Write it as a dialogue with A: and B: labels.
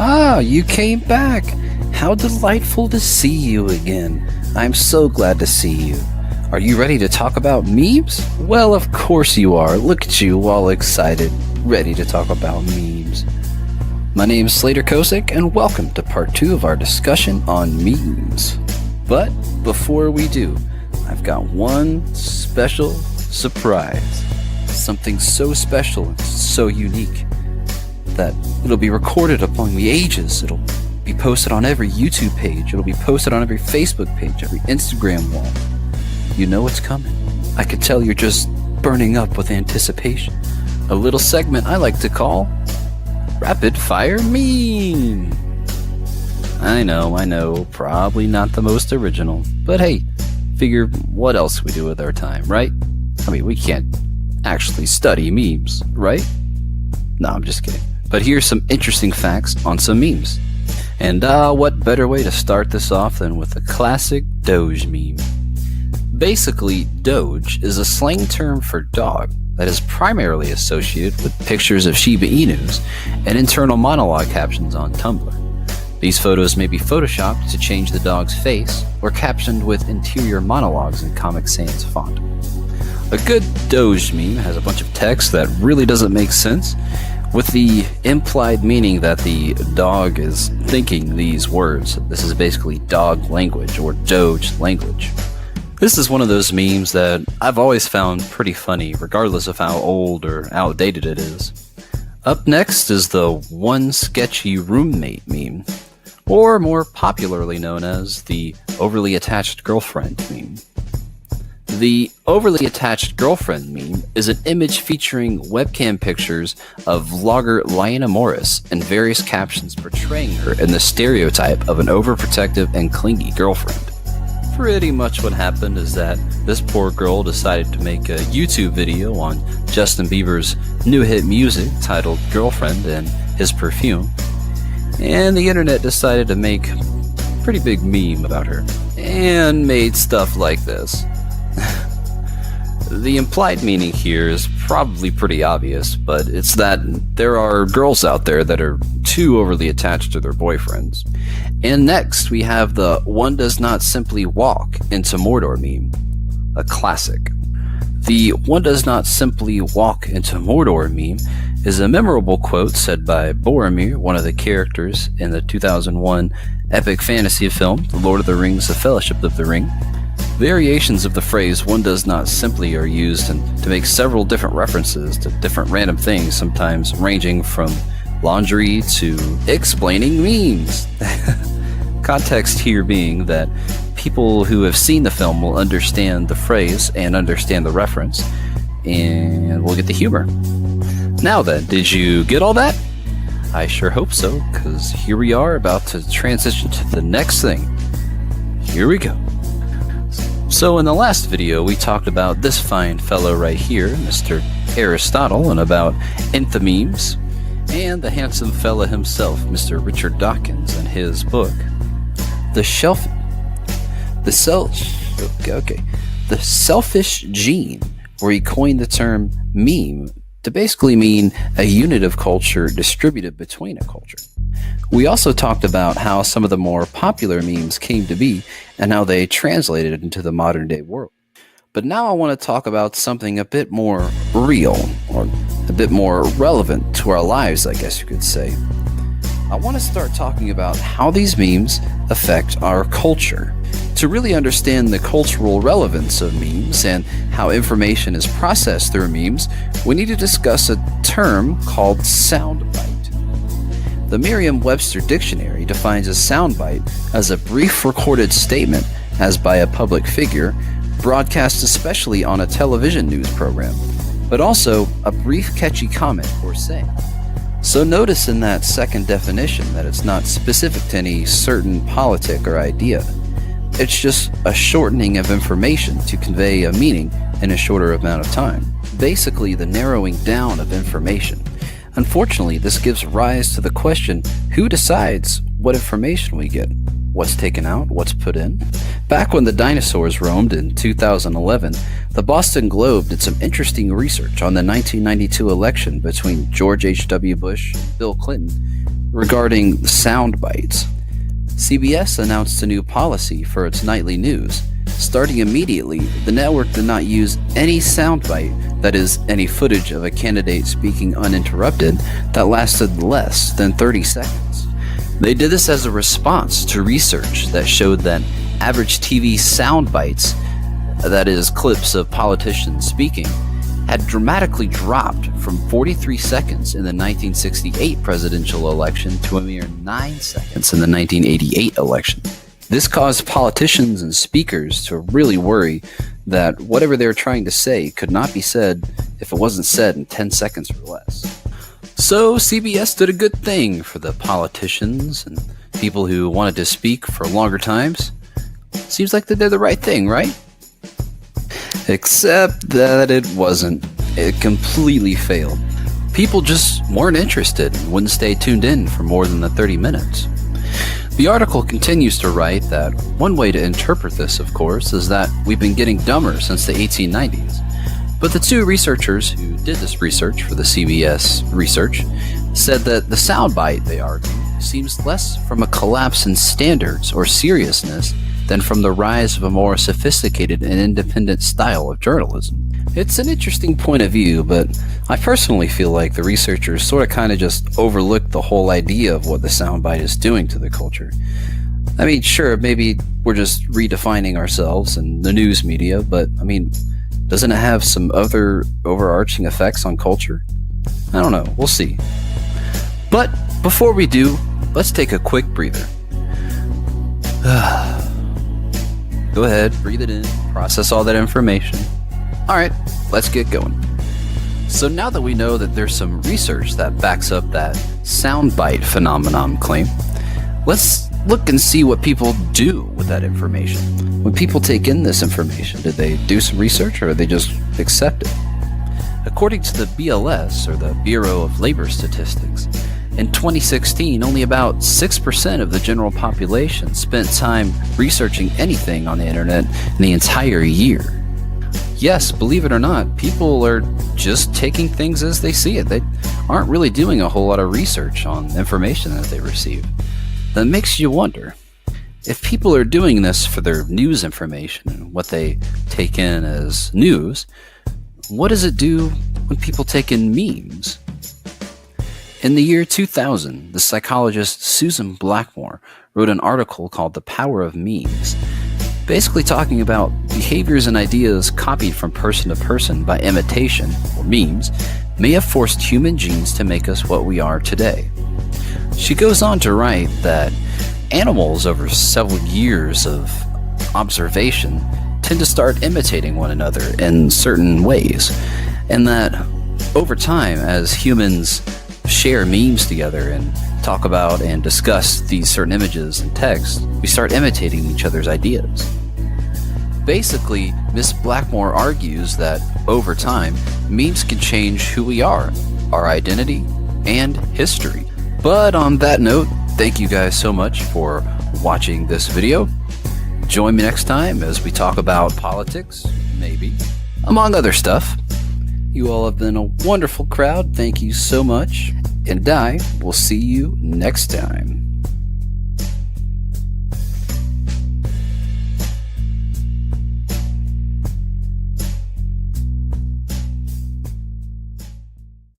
A: Ah, you came back! How delightful to see you again. I'm so glad to see you. Are you ready to talk about memes? Well, of course you are. Look at you, all excited, ready to talk about memes. My name is Slater Kosick, and welcome to part 2 of our discussion on memes. But before we do, I've got one special surprise. Something so special and so unique that it'll be recorded upon the ages. It'll be posted on every YouTube page. It'll be posted on every Facebook page, every Instagram wall. You know it's coming. I could tell you're just burning up with anticipation. A little segment I like to call Rapid Fire Meme. I know, probably not the most original, but hey, figure what else we do with our time, right? I mean, we can't actually study memes, right? No, I'm just kidding. But here's some interesting facts on some memes. And what better way to start this off than with a classic Doge meme. Basically, Doge is a slang term for dog that is primarily associated with pictures of Shiba Inus and internal monologue captions on Tumblr. These photos may be photoshopped to change the dog's face or captioned with interior monologues in Comic Sans font. A good Doge meme has a bunch of text that really doesn't make sense, with the implied meaning that the dog is thinking these words. This is basically dog language or Doge language. This is one of those memes that I've always found pretty funny, regardless of how old or outdated it is. Up next is the one sketchy roommate meme, or more popularly known as the overly attached girlfriend meme. The overly attached girlfriend meme is an image featuring webcam pictures of vlogger Lyanna Morris and various captions portraying her in the stereotype of an overprotective and clingy girlfriend. Pretty much what happened is that this poor girl decided to make a YouTube video on Justin Bieber's new hit music titled Girlfriend and his perfume, and the internet decided to make a pretty big meme about her, and made stuff like this. The implied meaning here is probably pretty obvious, but it's that there are girls out there that are too overly attached to their boyfriends. And next, we have the one does not simply walk into Mordor meme, a classic. The one does not simply walk into Mordor meme is a memorable quote said by Boromir, one of the characters in the 2001 epic fantasy film, The Lord of the Rings: The Fellowship of the Ring. Variations of the phrase one does not simply are used to make several different references to different random things, sometimes ranging from laundry to explaining memes. Context here being that people who have seen the film will understand the phrase and understand the reference, and will get the humor. Now then, did you get all that? I sure hope so, because here we are about to transition to the next thing. Here we go. So in the last video, we talked about this fine fellow right here, Mr. Aristotle, and about enthymemes, and the handsome fella himself, Mr. Richard Dawkins, and his book, The Selfish Gene, where he coined the term meme to basically mean a unit of culture distributed between a culture. We also talked about how some of the more popular memes came to be and how they translated into the modern day world. But now I want to talk about something a bit more real, or a bit more relevant to our lives, I guess you could say. I want to start talking about how these memes affect our culture. To really understand the cultural relevance of memes and how information is processed through memes, we need to discuss a term called soundbite. The Merriam-Webster Dictionary defines a soundbite as a brief recorded statement, as by a public figure, broadcast especially on a television news program, but also a brief catchy comment or saying. So notice in that second definition that it's not specific to any certain politic or idea. It's just a shortening of information to convey a meaning in a shorter amount of time. Basically, the narrowing down of information. Unfortunately, this gives rise to the question, who decides what information we get? What's taken out? What's put in? Back when the dinosaurs roamed in 2011, the Boston Globe did some interesting research on the 1992 election between George H.W. Bush and Bill Clinton, regarding sound bites. CBS announced a new policy for its nightly news. Starting immediately, the network did not use any soundbite, that is, any footage of a candidate speaking uninterrupted, that lasted less than 30 seconds. They did this as a response to research that showed that average TV sound bites, that is, clips of politicians speaking, had dramatically dropped from 43 seconds in the 1968 presidential election to a mere 9 seconds in the 1988 election. This caused politicians and speakers to really worry that whatever they were trying to say could not be said if it wasn't said in 10 seconds or less. So CBS did a good thing for the politicians and people who wanted to speak for longer times. Seems like they did the right thing, right? Except that it wasn't. It completely failed. People just weren't interested and wouldn't stay tuned in for more than the 30 minutes. The article continues to write that one way to interpret this, of course, is that we've been getting dumber since the 1890s. But the two researchers who did this research for the CBS research said that the soundbite, they argue, seems less from a collapse in standards or seriousness than from the rise of a more sophisticated and independent style of journalism. It's an interesting point of view, but I personally feel like the researchers sort of kind of just overlooked the whole idea of what the soundbite is doing to the culture. I mean, sure, maybe we're just redefining ourselves and the news media, but I mean, doesn't it have some other overarching effects on culture? I don't know, we'll see. But before we do, let's take a quick breather. Go ahead, breathe it in, process all that information. Alright, let's get going. So now that we know that there's some research that backs up that soundbite phenomenon claim, let's look and see what people do with that information. When people take in this information, did they do some research or they just accept it? According to the BLS, or the Bureau of Labor Statistics, in 2016, only about 6% of the general population spent time researching anything on the internet in the entire year. Yes, believe it or not, people are just taking things as they see it. They aren't really doing a whole lot of research on information that they receive. That makes you wonder, if people are doing this for their news information and what they take in as news, what does it do when people take in memes? In the year 2000, the psychologist Susan Blackmore wrote an article called The Power of Memes, basically talking about behaviors and ideas copied from person to person by imitation, or memes, may have forced human genes to make us what we are today. She goes on to write that animals over several years of observation tend to start imitating one another in certain ways, and that over time, as humans share memes together and talk about and discuss these certain images and text, we start imitating each other's ideas. Basically, Miss Blackmore argues that over time, memes can change who we are, our identity, and history. But on that note, thank you guys so much for watching this video. Join me next time as we talk about politics, maybe, among other stuff. You all have been a wonderful crowd. Thank you so much. And I will see you next time.